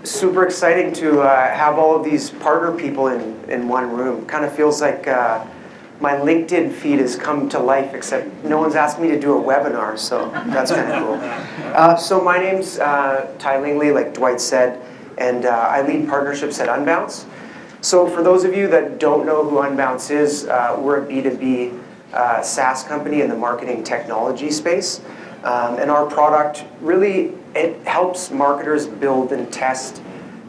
super exciting to have all of these partner people in one room. Kind of feels like my LinkedIn feed has come to life, except no one's asked me to do a webinar, so that's kind of cool. So my name's Ty Lingley, like Dwight said, and I lead partnerships at Unbounce. So for those of you that don't know who Unbounce is, we're a B2B SaaS company in the marketing technology space. And our product really, it helps marketers build and test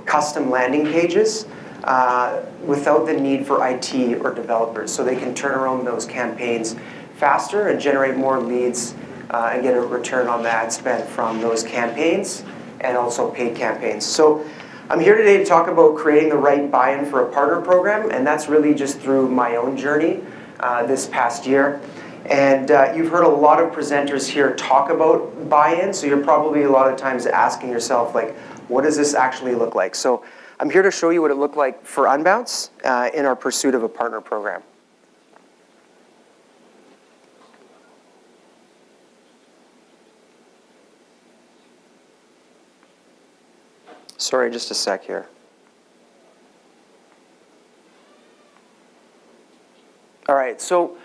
custom landing pages without the need for IT or developers. So they can turn around those campaigns faster and generate more leads and get a return on the ad spend from those campaigns and also paid campaigns. So I'm here today to talk about creating the right buy-in for a partner program, and that's really just through my own journey this past year. And you've heard a lot of presenters here talk about buy-in, so you're probably a lot of times asking yourself, like, what does this actually look like? So I'm here to show you what it looked like for Unbounce in our pursuit of a partner program. Sorry, just a sec here. All right, so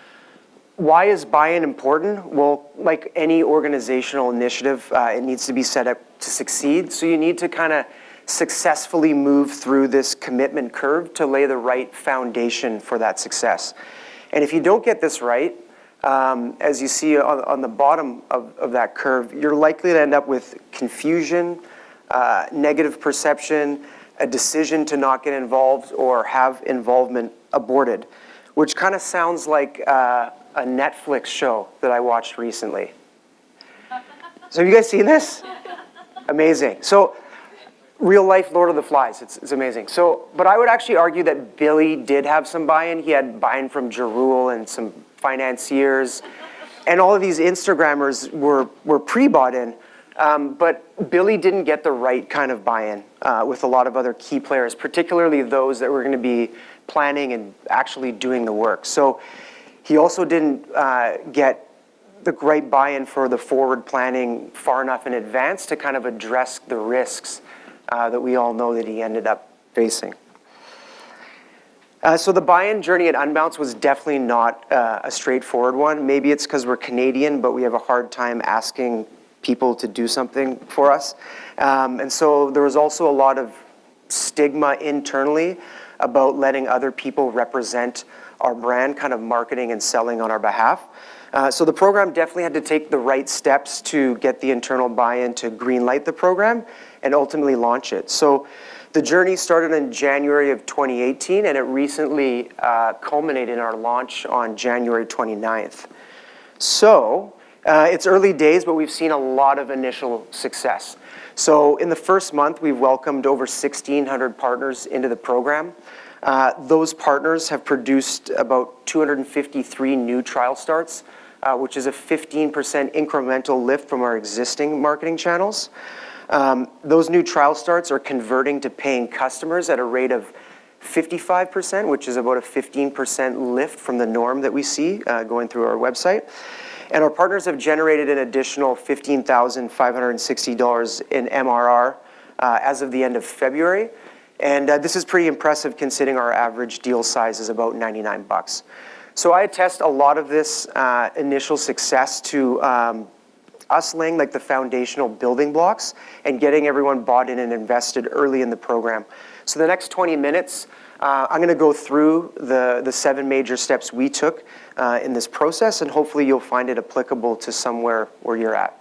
why is buy-in important? Well, like any organizational initiative, it needs to be set up to succeed. So you need to kind of successfully move through this commitment curve to lay the right foundation for that success. And if you don't get this right, as you see on the bottom of that curve, you're likely to end up with confusion, negative perception, a decision to not get involved or have involvement aborted, which kind of sounds like a Netflix show that I watched recently. So have you guys seen this? Amazing. So real life Lord of the Flies, it's amazing. So, but I would actually argue that Billy did have some buy-in. He had buy-in from Jarul and some financiers, and all of these Instagrammers were pre-bought in. But Billy didn't get the right kind of buy-in with a lot of other key players, particularly those that were going to be planning and actually doing the work. So he also didn't get the right buy-in for the forward planning far enough in advance to kind of address the risks that we all know that he ended up facing. So the buy-in journey at Unbounce was definitely not a straightforward one. Maybe it's because we're Canadian, but we have a hard time asking people to do something for us. And so there was also a lot of stigma internally about letting other people represent our brand, kind of marketing and selling on our behalf. So the program definitely had to take the right steps to get the internal buy-in to greenlight the program and ultimately launch it. So the journey started in January of 2018, and it recently culminated in our launch on January 29th. So it's early days, but we've seen a lot of initial success. So in the first month, we've welcomed over 1,600 partners into the program. Those partners have produced about 253 new trial starts, which is a 15% incremental lift from our existing marketing channels. Those new trial starts are converting to paying customers at a rate of 55%, which is about a 15% lift from the norm that we see going through our website. And our partners have generated an additional $15,560 in MRR as of the end of February. And this is pretty impressive considering our average deal size is about $99. So I attest a lot of this initial success to us laying like the foundational building blocks and getting everyone bought in and invested early in the program. So the next 20 minutes, I'm going to go through the 7 major steps we took in this process, and hopefully you'll find it applicable to somewhere where you're at.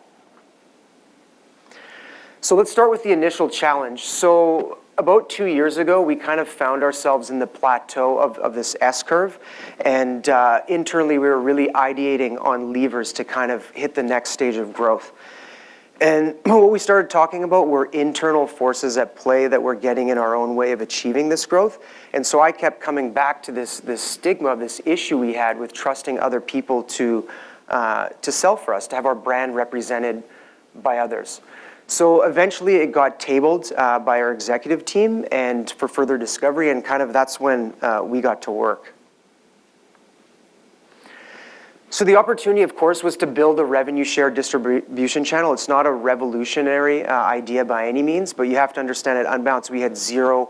So let's start with the initial challenge. So about 2 years ago, we kind of found ourselves in the plateau of this S-curve, and internally we were really ideating on levers to kind of hit the next stage of growth. And what we started talking about were internal forces at play that were getting in our own way of achieving this growth. And so I kept coming back to this stigma, this issue we had with trusting other people to sell for us, to have our brand represented by others. So eventually it got tabled by our executive team and for further discovery, and kind of that's when we got to work. So the opportunity, of course, was to build a revenue share distribution channel. It's not a revolutionary idea by any means, but you have to understand at Unbounce, we had zero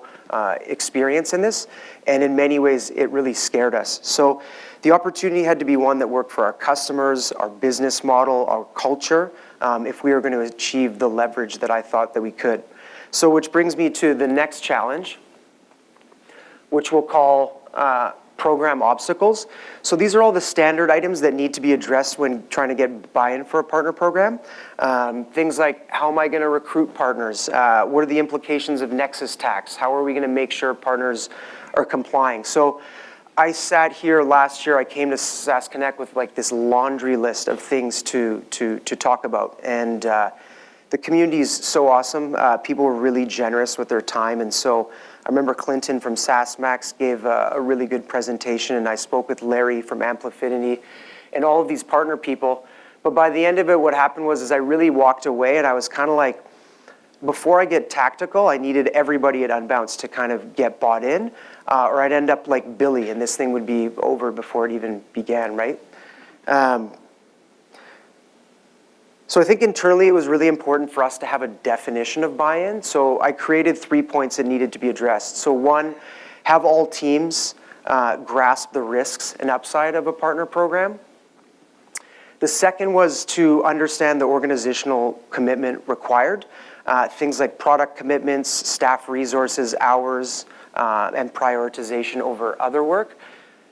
experience in this, and in many ways, it really scared us. So the opportunity had to be one that worked for our customers, our business model, our culture, if we were going to achieve the leverage that I thought that we could. So which brings me to the next challenge, which we'll call program obstacles. So these are all the standard items that need to be addressed when trying to get buy-in for a partner program. Things like, how am I going to recruit partners? What are the implications of Nexus tax? How are we going to make sure partners are complying? So I sat here last year, I came to SaaS Connect with like this laundry list of things to talk about. And the community is so awesome. People were really generous with their time. And so I remember Clinton from SaaS Max gave a really good presentation, and I spoke with Larry from Amplifinity and all of these partner people. But by the end of it, what happened was I really walked away, and I was kind of like, before I get tactical, I needed everybody at Unbounce to kind of get bought in, or I'd end up like Billy, and this thing would be over before it even began, right? So I think internally it was really important for us to have a definition of buy-in. So I created 3 points that needed to be addressed. So one, have all teams grasp the risks and upside of a partner program. The second was to understand the organizational commitment required. Things like product commitments, staff resources, hours, and prioritization over other work.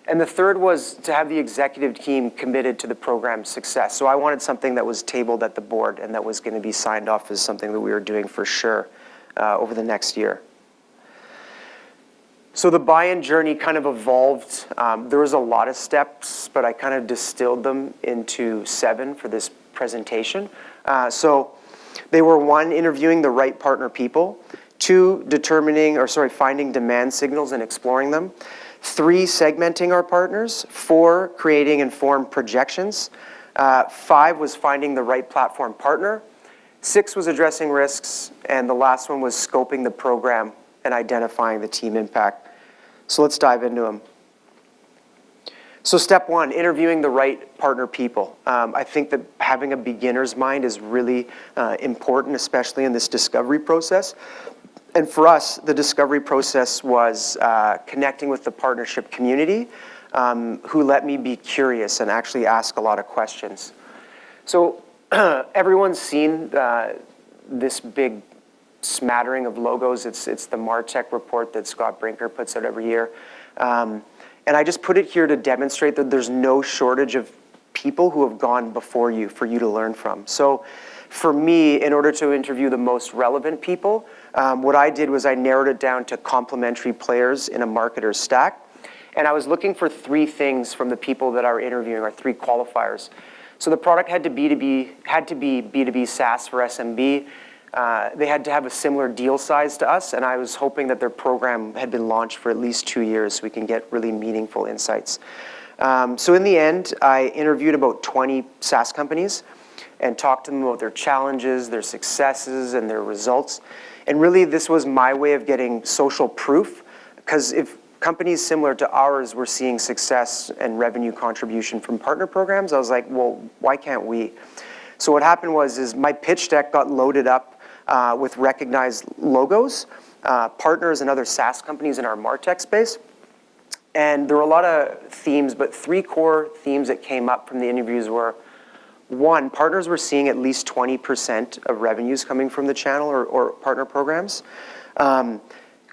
And the third was to have the executive team committed to the program's success. So I wanted something that was tabled at the board and that was going to be signed off as something that we were doing for sure over the next year. So the buy-in journey kind of evolved. There was a lot of steps, but I kind of distilled them into 7 for this presentation. So they were 1, interviewing the right partner people, 2, finding demand signals and exploring them, 3, segmenting our partners, 4, creating informed projections, 5 was finding the right platform partner, 6 was addressing risks, and the last one was scoping the program and identifying the team impact. So let's dive into them. So step 1, interviewing the right partner people. I think that having a beginner's mind is really important, especially in this discovery process. And for us, the discovery process was connecting with the partnership community who let me be curious and actually ask a lot of questions. So everyone's seen this big smattering of logos. It's the Marchek Report that Scott Brinker puts out every year. And I just put it here to demonstrate that there's no shortage of people who have gone before you for you to learn from. So for me, in order to interview the most relevant people, what I did was I narrowed it down to complementary players in a marketer's stack. And I was looking for 3 things from the people that I were interviewing, or 3 qualifiers. So the product had to be B2B SaaS for SMB. They had to have a similar deal size to us, and I was hoping that their program had been launched for at least 2 years so we can get really meaningful insights. So in the end, I interviewed about 20 SaaS companies and talked to them about their challenges, their successes, and their results. And really, this was my way of getting social proof, because if companies similar to ours were seeing success and revenue contribution from partner programs, I was like, well, why can't we? So what happened was my pitch deck got loaded up with recognized logos, partners, and other SaaS companies in our MarTech space. And there were a lot of themes, but 3 core themes that came up from the interviews were, 1, partners were seeing at least 20% of revenues coming from the channel or partner programs.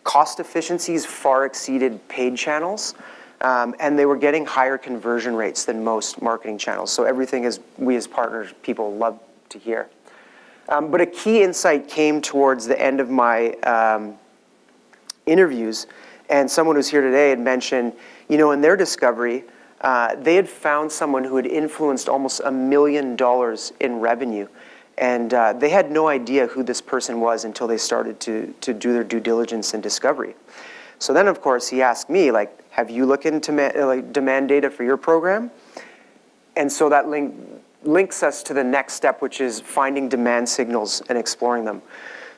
Cost efficiencies far exceeded paid channels, and they were getting higher conversion rates than most marketing channels. So everything we as partners, people love to hear. But a key insight came towards the end of my interviews, and someone who's here today had mentioned, in their discovery, they had found someone who had influenced almost $1 million in revenue. And they had no idea who this person was until they started to do their due diligence and discovery. So then, of course, he asked me, have you looked into demand data for your program? And so that links us to the next step, which is finding demand signals and exploring them.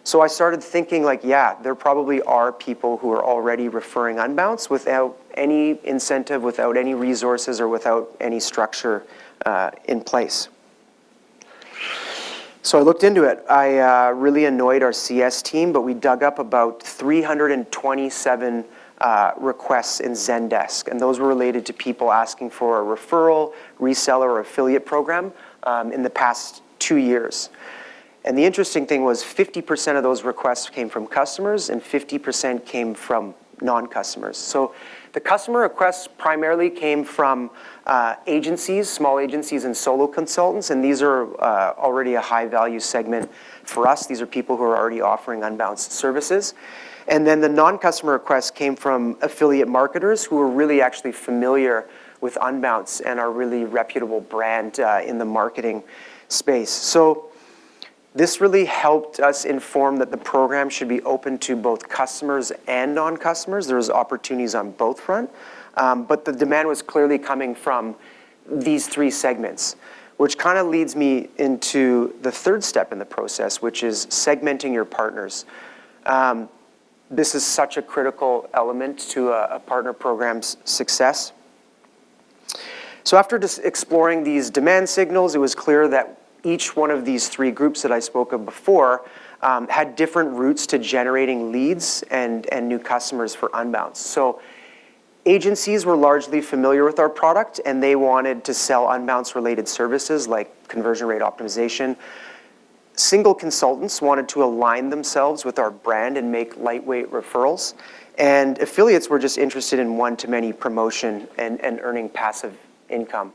So I started thinking, there probably are people who are already referring Unbounce without any incentive, without any resources, or without any structure in place. So I looked into it. I really annoyed our CS team, but we dug up about 327 requests in Zendesk, and those were related to people asking for a referral, reseller, or affiliate program in the past 2 years. And the interesting thing was 50% of those requests came from customers and 50% came from non-customers. So the customer requests primarily came from agencies, small agencies and solo consultants, and these are already a high-value segment for us. These are people who are already offering Unbounce services. And then the non-customer requests came from affiliate marketers who are really actually familiar with Unbounce and are really reputable brand in the marketing space. So this really helped us inform that the program should be open to both customers and non-customers. There was opportunities on both fronts, but the demand was clearly coming from these three segments, which kind of leads me into the third step in the process, which is segmenting your partners. This is such a critical element to a partner program's success. So after just exploring these demand signals, it was clear that each one of these three groups that I spoke of before had different routes to generating leads and new customers for Unbounce. So agencies were largely familiar with our product, and they wanted to sell Unbounce-related services like conversion rate optimization. Single consultants wanted to align themselves with our brand and make lightweight referrals. And affiliates were just interested in one-to-many promotion and earning passive income.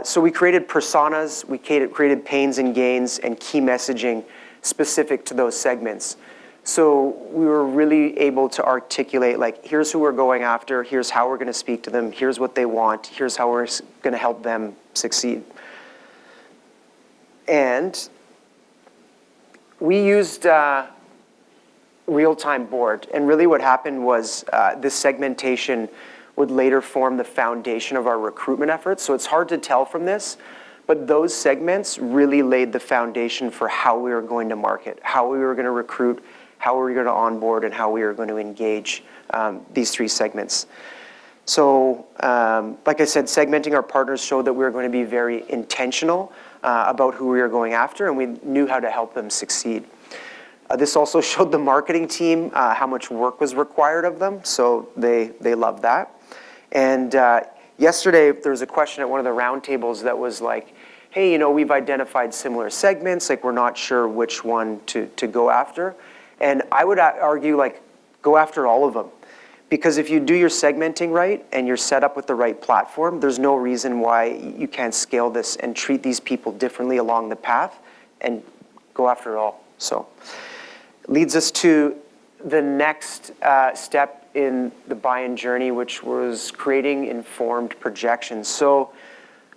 So we created personas, we created pains and gains, and key messaging specific to those segments. So we were really able to articulate, like, here's who we're going after, here's how we're going to speak to them, here's what they want, here's how we're going to help them succeed. And we used RealTime Board, and really what happened was this segmentation would later form the foundation of our recruitment efforts. So it's hard to tell from this, but those segments really laid the foundation for how we were going to market, how we were going to recruit, how we were going to onboard, and how we were going to engage these three segments. So like I said, segmenting our partners showed that we were going to be very intentional about who we were going after, and we knew how to help them succeed. This also showed the marketing team how much work was required of them, so they loved that. And yesterday, there was a question at one of the roundtables that was like, hey, you know, we've identified similar segments, like we're not sure which one to go after. And I would argue, like, go after all of them. Because if you do your segmenting right and you're set up with the right platform, there's no reason why you can't scale this and treat these people differently along the path and go after it all. So leads us to the next step in the buy-in journey, which was creating informed projections. So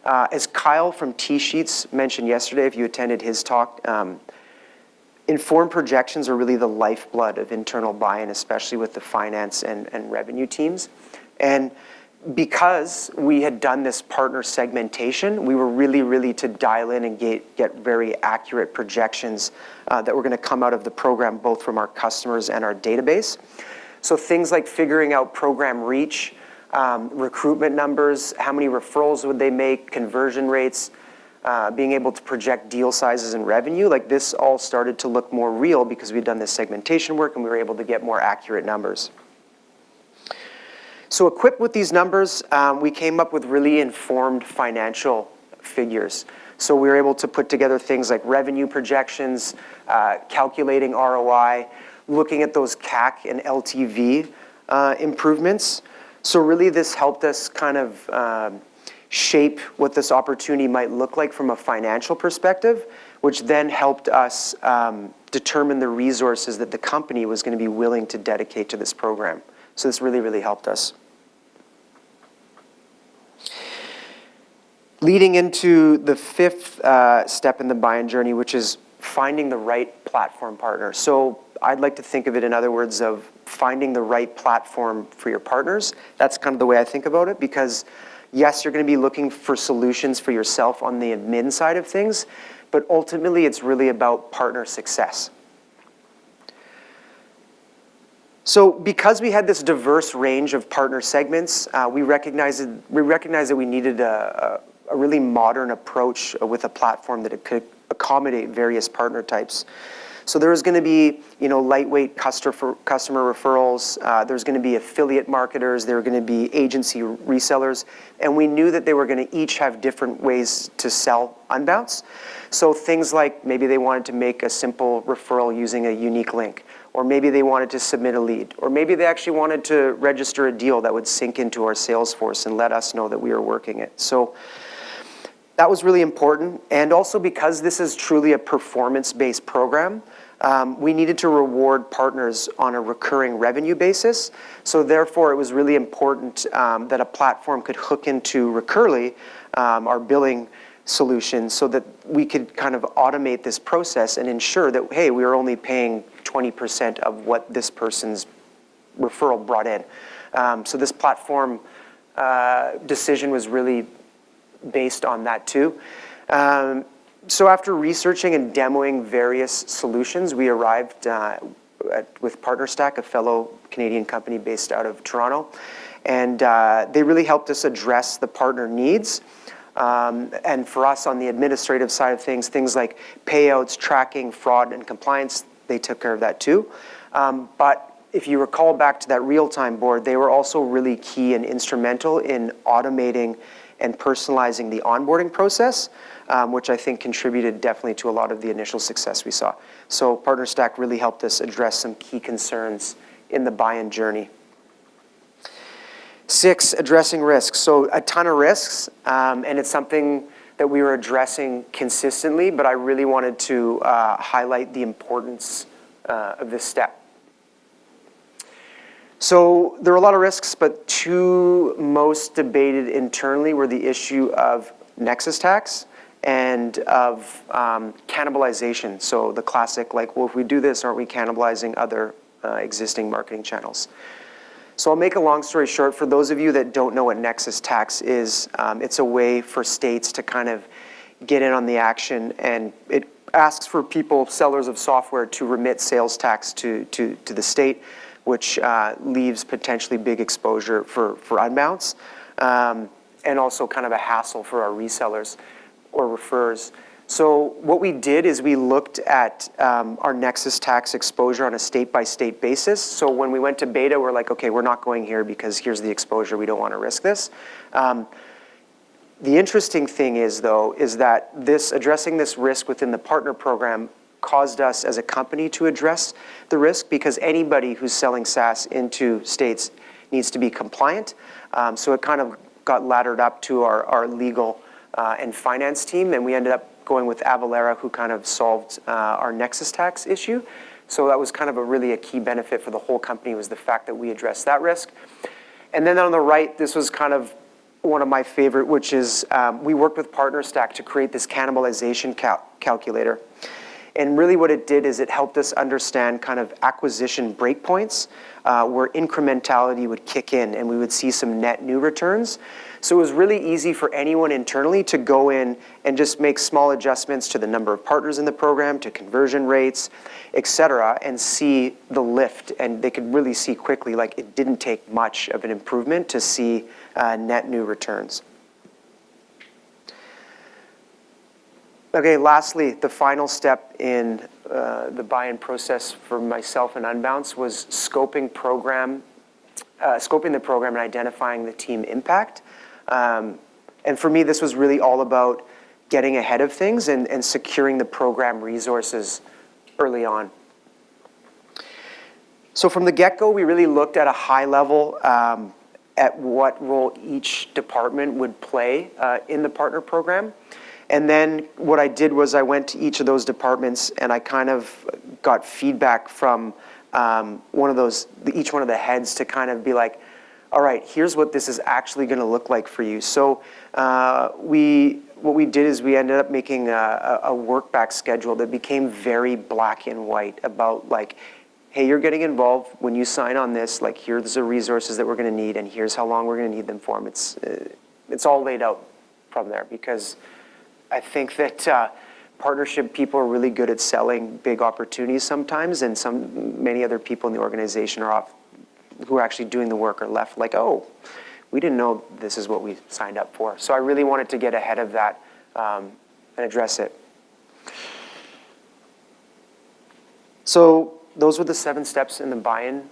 as Kyle from T-Sheets mentioned yesterday, if you attended his talk, informed projections are really the lifeblood of internal buy-in, especially with the finance and revenue teams. And because we had done this partner segmentation, we were really to dial in and get very accurate projections that were going to come out of the program, both from our customers and our database. So things like figuring out program reach, recruitment numbers, how many referrals would they make, conversion rates, being able to project deal sizes and revenue, like this all started to look more real because we'd done this segmentation work and we were able to get more accurate numbers. So equipped with these numbers, we came up with really informed financial figures. So we were able to put together things like revenue projections, calculating ROI, looking at those CAC and LTV improvements. So really this helped us kind of shape what this opportunity might look like from a financial perspective, which then helped us determine the resources that the company was going to be willing to dedicate to this program. So this really helped us. Leading into the fifth step in the buy-in journey, which is finding the right platform partner. So I'd like to think of it in other words of finding the right platform for your partners. That's kind of the way I think about it, because yes, you're going to be looking for solutions for yourself on the admin side of things, but ultimately it's really about partner success. So because we had this diverse range of partner segments, we recognized that we needed a really modern approach with a platform that it could accommodate various partner types. So there was going to be, lightweight customer referrals. There's going to be affiliate marketers. There were going to be agency resellers, and we knew that they were going to each have different ways to sell Unbounce. So things like maybe they wanted to make a simple referral using a unique link, or maybe they wanted to submit a lead, or maybe they actually wanted to register a deal that would sync into our Salesforce and let us know that we were working it. So that was really important. And also because this is truly a performance-based program, we needed to reward partners on a recurring revenue basis. So therefore, it was really important that a platform could hook into Recurly, our billing solution, so that we could kind of automate this process and ensure that, hey, we are only paying 20% of what this person's referral brought in. So this platform decision was really based on that too. So after researching and demoing various solutions, we arrived with PartnerStack, a fellow Canadian company based out of Toronto. And they really helped us address the partner needs. And for us on the administrative side of things like payouts, tracking, fraud, and compliance, they took care of that too. But if you recall back to that RealTime Board, they were also really key and instrumental in automating and personalizing the onboarding process, which I think contributed definitely to a lot of the initial success we saw. So PartnerStack really helped us address some key concerns in the buy-in journey. 6, addressing risks. So a ton of risks, and it's something that we were addressing consistently, but I really wanted to highlight the importance of this step. So there were a lot of risks, but two most debated internally were the issue of Nexus tax and of cannibalization. So the classic, like, well, if we do this, aren't we cannibalizing other existing marketing channels? So I'll make a long story short. For those of you that don't know what Nexus tax is, it's a way for states to kind of get in on the action, and it asks for people, sellers of software, to remit sales tax to the state, which leaves potentially big exposure for Unbounce, and also kind of a hassle for our resellers or referrers. So what we did is we looked at our Nexus tax exposure on a state-by-state basis. So when we went to beta, we're like, okay, we're not going here because here's the exposure. We don't want to risk this. The interesting thing is, though, is that addressing this risk within the partner program caused us as a company to address the risk, because anybody who's selling SaaS into states needs to be compliant. So it kind of got laddered up to our legal and finance team, and we ended up going with Avalara, who kind of solved our Nexus tax issue. So that was kind of a key benefit for the whole company, was the fact that we addressed that risk. And then on the right, this was kind of one of my favorite, which is we worked with PartnerStack to create this cannibalization calculator. And really what it did is it helped us understand kind of acquisition breakpoints where incrementality would kick in and we would see some net new returns. So it was really easy for anyone internally to go in and just make small adjustments to the number of partners in the program, to conversion rates, et cetera, and see the lift. And they could really see quickly, like, it didn't take much of an improvement to see net new returns. Okay, lastly, the final step in the buy-in process for myself and Unbounce was scoping the program and identifying the team impact. And for me, this was really all about getting ahead of things and securing the program resources early on. So from the get-go, we really looked at a high level at what role each department would play in the partner program. And then what I did was I went to each of those departments and I kind of got feedback from each one of the heads to kind of be like, all right, here's what this is actually going to look like for you. So what we did is we ended up making a work back schedule that became very black and white about, like, hey, you're getting involved. When you sign on this, like, here's the resources that we're going to need and here's how long we're going to need them for. It's all laid out from there, because I think that partnership people are really good at selling big opportunities sometimes, and many other people in the organization who are actually doing the work are left like, oh, we didn't know this is what we signed up for. So I really wanted to get ahead of that and address it. So those were the 7 steps in the buy-in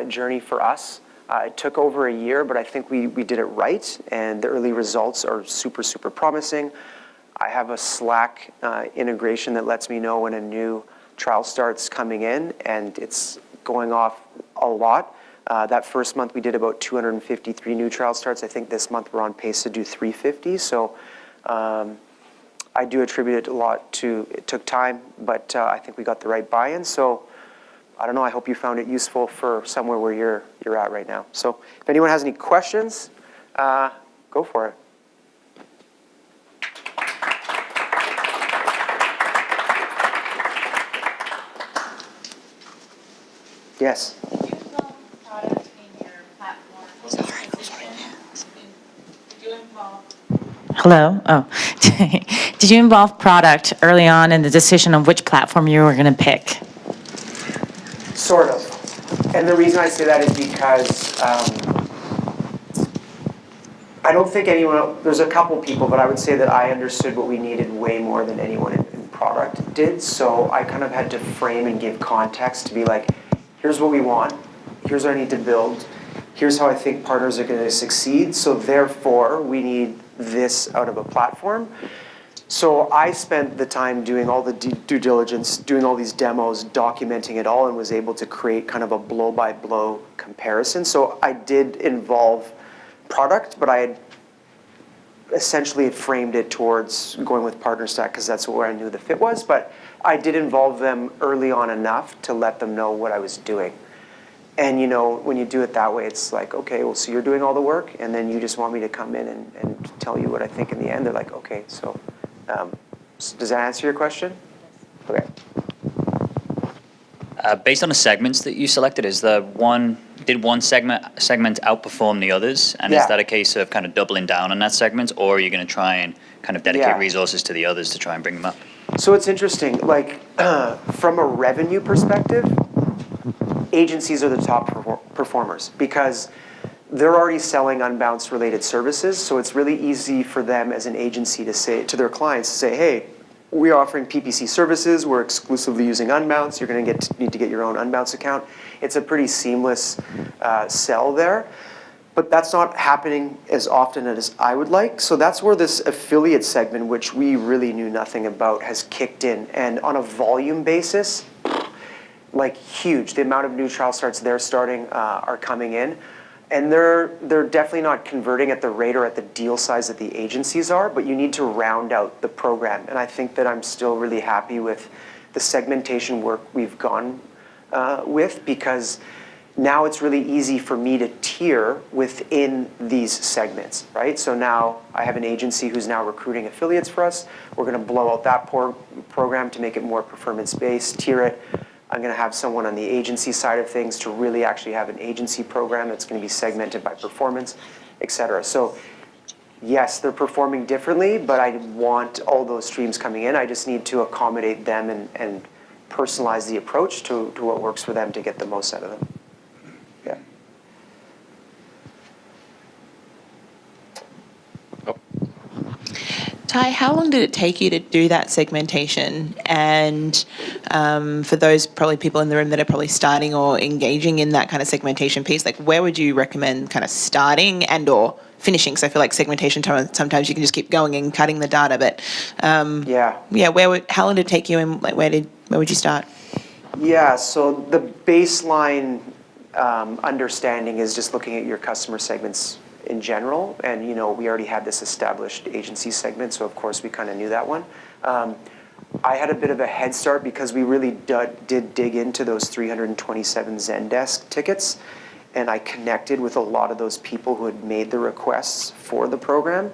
journey for us. It took over a year, but I think we did it right, and the early results are super, super promising. I have a Slack integration that lets me know when a new trial starts coming in, and it's going off a lot. That first month we did about 253 new trial starts. I think this month we're on pace to do 350. So I do attribute it a lot to, it took time, but I think we got the right buy-in. So I don't know, I hope you found it useful for somewhere where you're at right now. So if anyone has any questions, go for it. Yes. Did you involve product in your platform? Did you involve? Hello. Oh, did you involve product early on in the decision of which platform you were going to pick? Sort of. And the reason I say that is because I don't think anyone else, there's a couple people, but I would say that I understood what we needed way more than anyone in product did. So I kind of had to frame and give context to be like, here's what we want, here's what I need to build, here's how I think partners are going to succeed, so therefore we need this out of a platform. So I spent the time doing all the due diligence, doing all these demos, documenting it all, and was able to create kind of a blow-by-blow comparison. So I did involve product, but I had essentially framed it towards going with PartnerStack because that's where I knew the fit was. But I did involve them early on enough to let them know what I was doing. And you know, when you do it that way, it's like, okay, well, so you're doing all the work, and then you just want me to come in and tell you what I think in the end. They're like, okay, so does that answer your question? Okay. Based on the segments that you selected, did one segment outperform the others? And is that a case of kind of doubling down on that segment, or are you going to try and kind of dedicate resources to the others to try and bring them up? So it's interesting, like from a revenue perspective, agencies are the top performers because they're already selling Unbounce related services. So it's really easy for them as an agency to say to their clients, to say, hey, we're offering PPC services, we're exclusively using Unbounce, you're going to need to get your own Unbounce account. It's a pretty seamless sell there. But that's not happening as often as I would like. So that's where this affiliate segment, which we really knew nothing about, has kicked in. And on a volume basis, like huge. The amount of new trial starts they're starting are coming in. And they're definitely not converting at the rate or at the deal size that the agencies are, but you need to round out the program. And I think that I'm still really happy with the segmentation work we've gone with, because now it's really easy for me to tier within these segments, right? So now I have an agency who's now recruiting affiliates for us. We're going to blow out that program to make it more performance-based, tier it. I'm going to have someone on the agency side of things to really actually have an agency program that's going to be segmented by performance, et cetera. So yes, they're performing differently, but I want all those streams coming in. I just need to accommodate them and personalize the approach to what works for them to get the most out of them. Yeah. Ty, how long did it take you to do that segmentation? And for those probably people in the room that are probably starting or engaging in that kind of segmentation piece, like where would you recommend kind of starting and or finishing? So I feel like segmentation, sometimes you can just keep going and cutting the data, but how long did it take you, and like where would you start? Yeah, so the baseline understanding is just looking at your customer segments in general, and you know, we already had this established agency segment, so of course we kind of knew that one. I had a bit of a head start because we really did dig into those 327 Zendesk tickets, and I connected with a lot of those people who had made the requests for the program.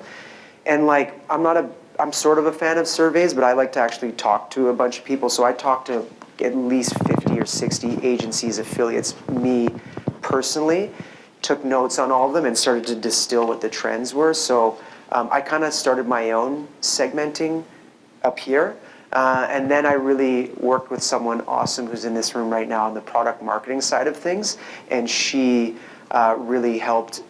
And like, I'm sort of a fan of surveys, but I like to actually talk to a bunch of people, so I talked to at least 50 or 60 agencies, affiliates, me personally, took notes on all of them and started to distill what the trends were. So I kind of started my own segmenting up here. And then I really worked with someone awesome who's in this room right now on the product marketing side of things, and she really helped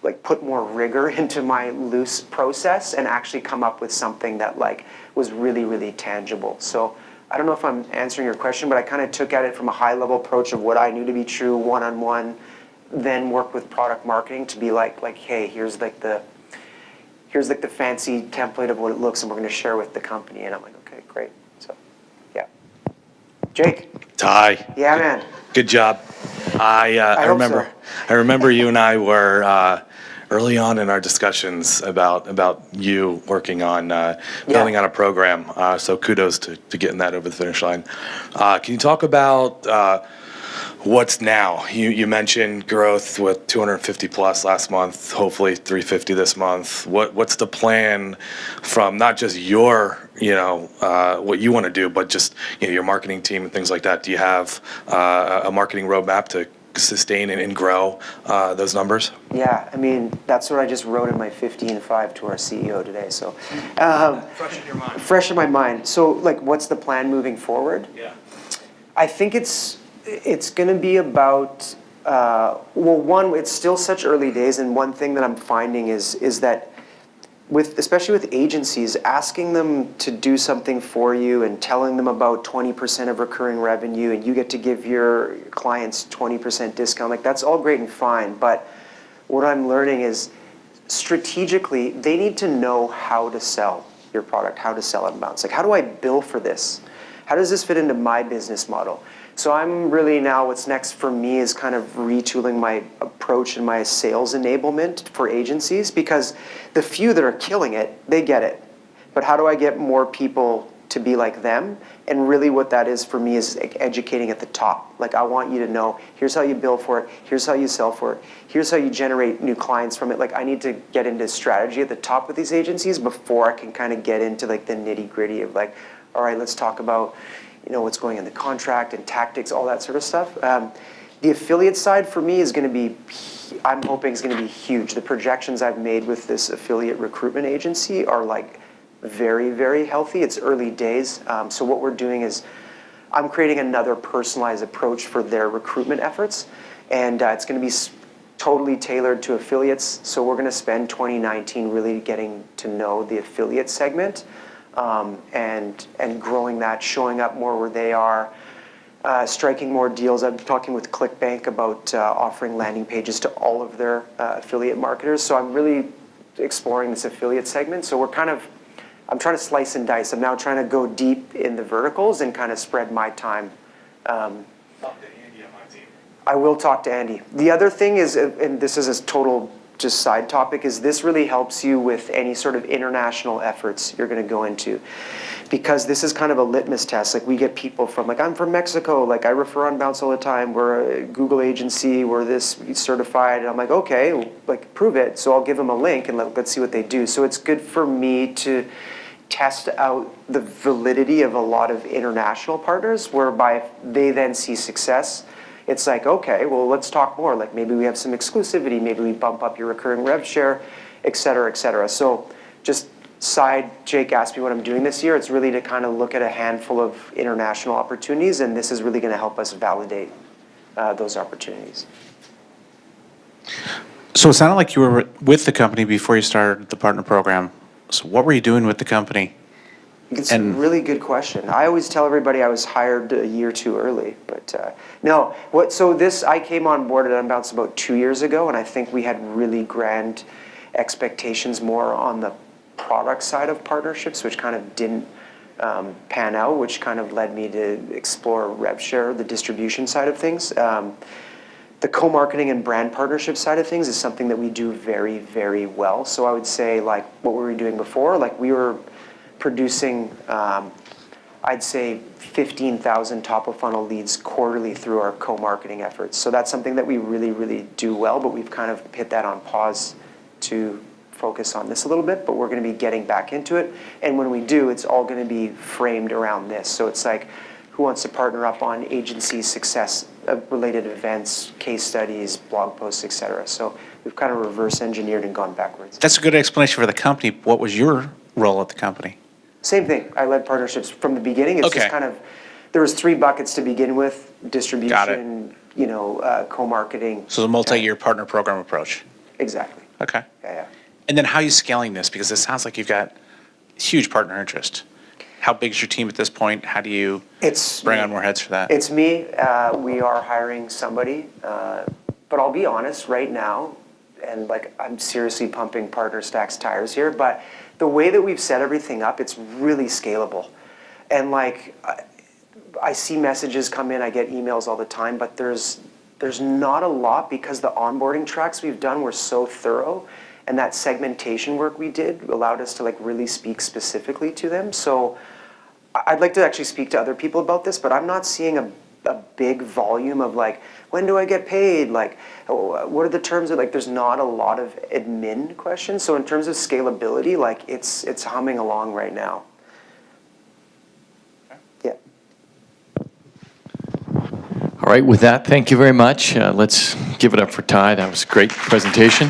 like put more rigor into my loose process and actually come up with something that like was really, really tangible. So I don't know if I'm answering your question, but I kind of took at it from a high level approach of what I knew to be true one-on-one, then worked with product marketing to be like, hey, here's like the fancy template of what it looks, and we're going to share with the company. And I'm like, okay, great. So, yeah. Jake. Ty. Yeah, man. Good job. I hope remember. so. I remember you and I were early on in our discussions about you working on building out a program. So kudos to getting that over the finish line. Can you talk about what's now? You mentioned growth with 250 plus last month, hopefully 350 this month. What's the plan from not just your, what you want to do, but just your marketing team and things like that? Do you have a marketing roadmap to sustain and grow those numbers? Yeah, I mean, that's what I just wrote in my 15.5 to our CEO today. So Fresh in your mind. fresh in my mind. So like, what's the plan moving forward? Yeah. I think it's going to be about, one, it's still such early days, and one thing that I'm finding is that especially with agencies, asking them to do something for you and telling them about 20% of recurring revenue and you get to give your clients 20% discount, like that's all great and fine, but what I'm learning is strategically, they need to know how to sell your product, how to sell Unbounce. Like, how do I bill for this? How does this fit into my business model? So I'm really now, what's next for me is kind of retooling my approach and my sales enablement for agencies, because the few that are killing it, they get it. But how do I get more people to be like them? And really what that is for me is educating at the top. Like, I want you to know, here's how you bill for it, here's how you sell for it, here's how you generate new clients from it. Like, I need to get into strategy at the top with these agencies before I can kind of get into like the nitty gritty of like, all right, let's talk about what's going in the contract and tactics, all that sort of stuff. The affiliate side for me is going to be, I'm hoping is going to be huge. The projections I've made with this affiliate recruitment agency are like very, very healthy. It's early days. So what we're doing is I'm creating another personalized approach for their recruitment efforts. And it's going to be totally tailored to affiliates. So we're going to spend 2019 really getting to know the affiliate segment. And growing that, showing up more where they are, striking more deals. I'm talking with ClickBank about offering landing pages to all of their affiliate marketers. So I'm really exploring this affiliate segment. So I'm trying to slice and dice. I'm now trying to go deep in the verticals and kind of spread my time. Talk to Andy on my team. I will talk to Andy. The other thing is, and this is a total just side topic, is this really helps you with any sort of international efforts you're going to go into, because this is kind of a litmus test. Like, we get people from, like, I'm from Mexico, like I refer Unbounce all the time, we're a Google agency, we're this certified, and I'm like, okay, like, prove it. So I'll give them a link and let's see what they do. So it's good for me to test out the validity of a lot of international partners, whereby if they then see success, it's like, okay, well, let's talk more. Like, maybe we have some exclusivity, maybe we bump up your recurring rev share, et cetera, et cetera. So just Jake asked me what I'm doing this year. It's really to kind of look at a handful of international opportunities, and this is really going to help us validate those opportunities. So it sounded like you were with the company before you started the partner program. So what were you doing with the company? It's a really good question. I always tell everybody I was hired a year too early, but no. I came on board at Unbounce about 2 years ago, and I think we had really grand expectations more on the product side of partnerships, which kind of didn't pan out, which kind of led me to explore rev share, the distribution side of things. The co-marketing and brand partnership side of things is something that we do very, very well. So I would say, like, what were we doing before? Like, we were producing, I'd say 15,000 top of funnel leads quarterly through our co-marketing efforts. So that's something that we really, really do well, but we've kind of hit that on pause to focus on this a little bit, but we're going to be getting back into it. And when we do, it's all going to be framed around this. So it's like, who wants to partner up on agency success related events, case studies, blog posts, et cetera. So we've kind of reverse engineered and gone backwards. That's a good explanation for the company. What was your role at the company? Same thing. I led partnerships from the beginning. It's Okay. just kind of, there was 3 buckets to begin with: distribution, co-marketing. So the multi-year partner program approach. Exactly. Okay. Yeah. And then how are you scaling this? Because it sounds like you've got huge partner interest. How big is your team at this point? How do you bring on more heads for that? It's me. We are hiring somebody. But I'll be honest right now, and like I'm seriously pumping Partner Stack's tires here, but the way that we've set everything up, it's really scalable. And like I see messages come in, I get emails all the time, but there's not a lot because the onboarding tracks we've done were so thorough, and that segmentation work we did allowed us to like really speak specifically to them. So I'd like to actually speak to other people about this, but I'm not seeing a big volume of like, when do I get paid? Like, what are the terms of, like, there's not a lot of admin questions. So in terms of scalability, like it's humming along right now. Yeah. All right, with that, thank you very much. Let's give it up for Ty. That was a great presentation.